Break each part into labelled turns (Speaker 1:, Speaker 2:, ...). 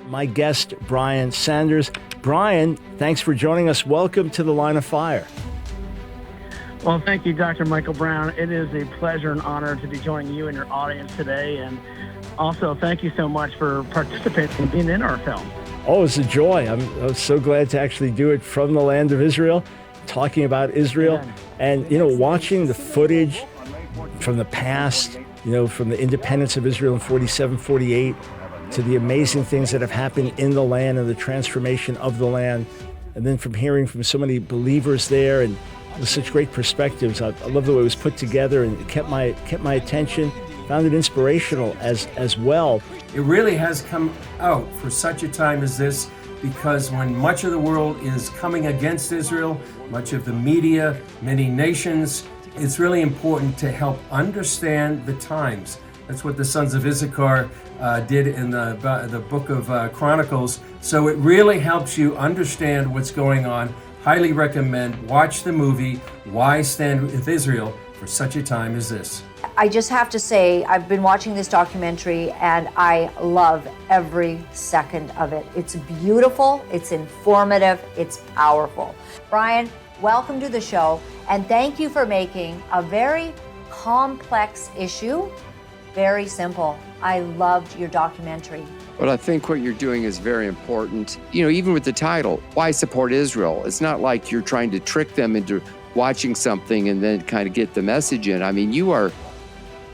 Speaker 1: my guest, Brian Sanders. Brian, thanks for joining us. Welcome to The Line of Fire.
Speaker 2: Well, thank you, Dr. Michael Brown. It is a pleasure and honor to be joining you and your audience today. And also, thank you so much for participating and being in our film.
Speaker 1: Oh, it's a joy. I'm so glad to actually do it from the land of Israel, talking about Israel.
Speaker 2: Amen.
Speaker 1: And, watching the footage from the past, from the independence of Israel in 47, 48, to the amazing things that have happened in the land and the transformation of the land. And then from hearing from so many believers there and with such great perspectives. I love the way it was put together and it kept my attention. Found it inspirational as well.
Speaker 3: It really has come out for such a time as this, because when much of the world is coming against Israel, much of the media, many nations, it's really important to help understand the times. That's what the sons of Issachar did in the book of Chronicles. So it really helps you understand what's going on. Highly recommend, watch the movie, Why Stand with Israel for such a time as this.
Speaker 4: I just have to say, I've been watching this documentary and I love every second of it. It's beautiful, it's informative, it's powerful. Brian, welcome to the show, and thank you for making a very complex issue very simple. I loved your documentary.
Speaker 5: Well, I think what you're doing is very important. Even with the title, Why Support Israel? It's not like you're trying to trick them into watching something and then kind of get the message in. I mean, you are,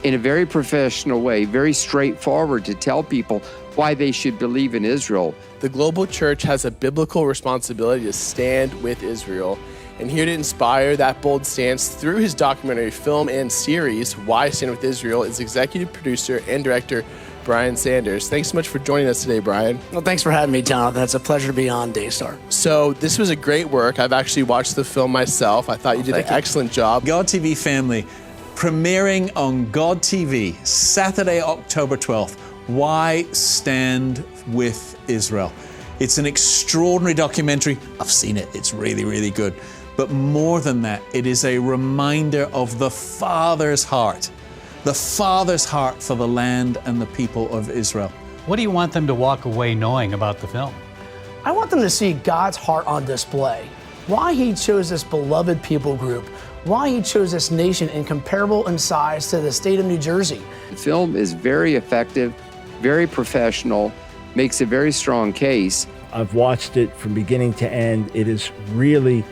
Speaker 5: in a very professional way, very straightforward to tell people why they should believe in Israel.
Speaker 6: The global church has a biblical responsibility to stand with Israel. And here to inspire that bold stance through his documentary film and series, Why Stand With Israel, is executive producer and director Brian Sanders. Thanks so much for joining us today, Brian.
Speaker 7: Well, thanks for having me, Jonathan. It's a pleasure to be on Daystar.
Speaker 6: So this was a great work. I've actually watched the film myself. I thought you did an excellent job.
Speaker 8: God TV Family, premiering on God TV, Saturday, October 12th. Why Stand With Israel? It's an extraordinary documentary. I've seen it. It's really, really good. But more than that, it is a reminder of the Father's heart for the land and the people of Israel.
Speaker 9: What do you want them to walk away knowing about the film?
Speaker 7: I want them to see God's heart on display. Why he chose this beloved people group. Why he chose this nation incomparable in size to the state of New Jersey.
Speaker 5: The film is very effective, very professional, makes a very strong case.
Speaker 1: I've watched it from beginning to end. It is really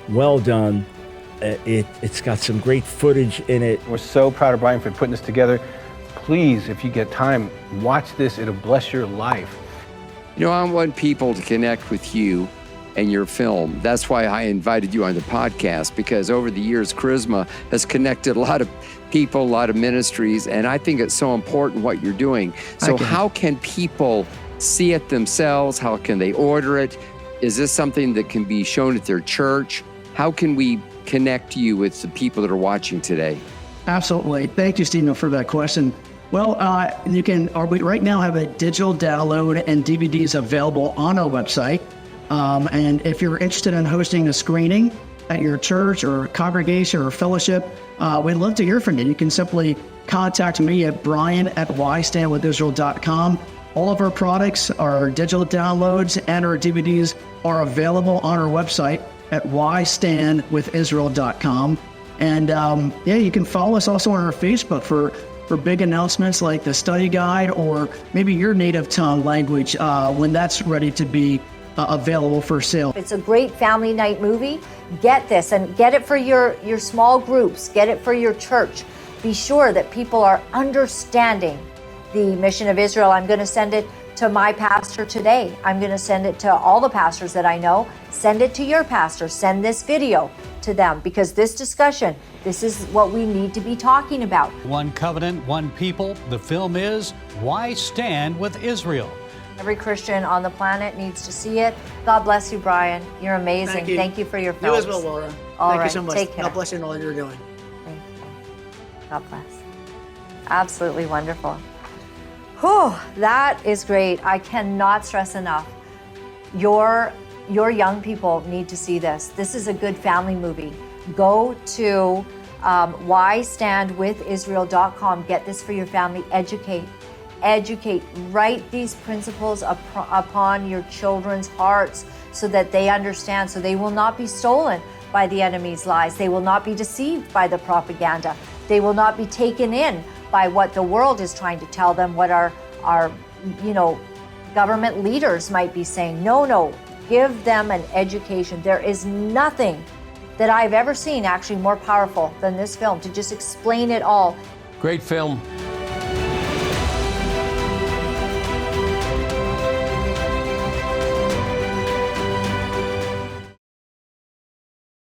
Speaker 1: well done. It's got some great footage in it.
Speaker 10: We're so proud of Brian for putting this together. Please, if you get time, watch this. It'll bless your life.
Speaker 5: I want people to connect with you and your film. That's why I invited you on the podcast, because over the years, Charisma has connected a lot of people, a lot of ministries, and I think it's so important what you're doing. So how can people see it themselves? How can they order it? Is this something that can be shown at their church? How can we connect you with the people that are watching today?
Speaker 7: Absolutely. Thank you, Stephen, for that question. Well, we right now have a digital download and DVDs available on our website. And if you're interested in hosting a screening at your church or congregation or fellowship, we'd love to hear from you. You can simply contact me at brian@whystandwithisrael.com. All of our products, our digital downloads, and our DVDs are available on our website at whystandwithisrael.com. And you can follow us also on our Facebook for big announcements like the study guide or maybe your native tongue language when that's ready to be available for sale.
Speaker 4: It's a great family night movie. Get this and get it for your small groups. Get it for your church. Be sure that people are understanding the mission of Israel. I'm going to send it to my pastor today. I'm going to send it to all the pastors that I know. Send it to your pastor. Send this video to them, because this discussion, this is what we need to be talking about.
Speaker 9: One covenant, one people. The film is Why Stand With Israel.
Speaker 4: Every Christian on the planet needs to see it. God bless you, Brian. You're amazing. Thank you for your films.
Speaker 7: You as well, Laura. Thank you so much.
Speaker 4: Take care.
Speaker 7: God bless you in all you're doing.
Speaker 4: Thank you. God bless. Absolutely wonderful. Whew, that is great. I cannot stress enough. Your young people need to see this. This is a good family movie. Go to whystandwithisrael.com. Get this for your family. Educate. educate, write these principles upon your children's hearts so that they understand, so they will not be stolen by the enemy's lies. They will not be deceived by the propaganda. They will not be taken in by what the world is trying to tell them, what our government leaders might be saying. No, give them an education. There is nothing that I've ever seen actually more powerful than this film to just explain it all.
Speaker 11: Great film.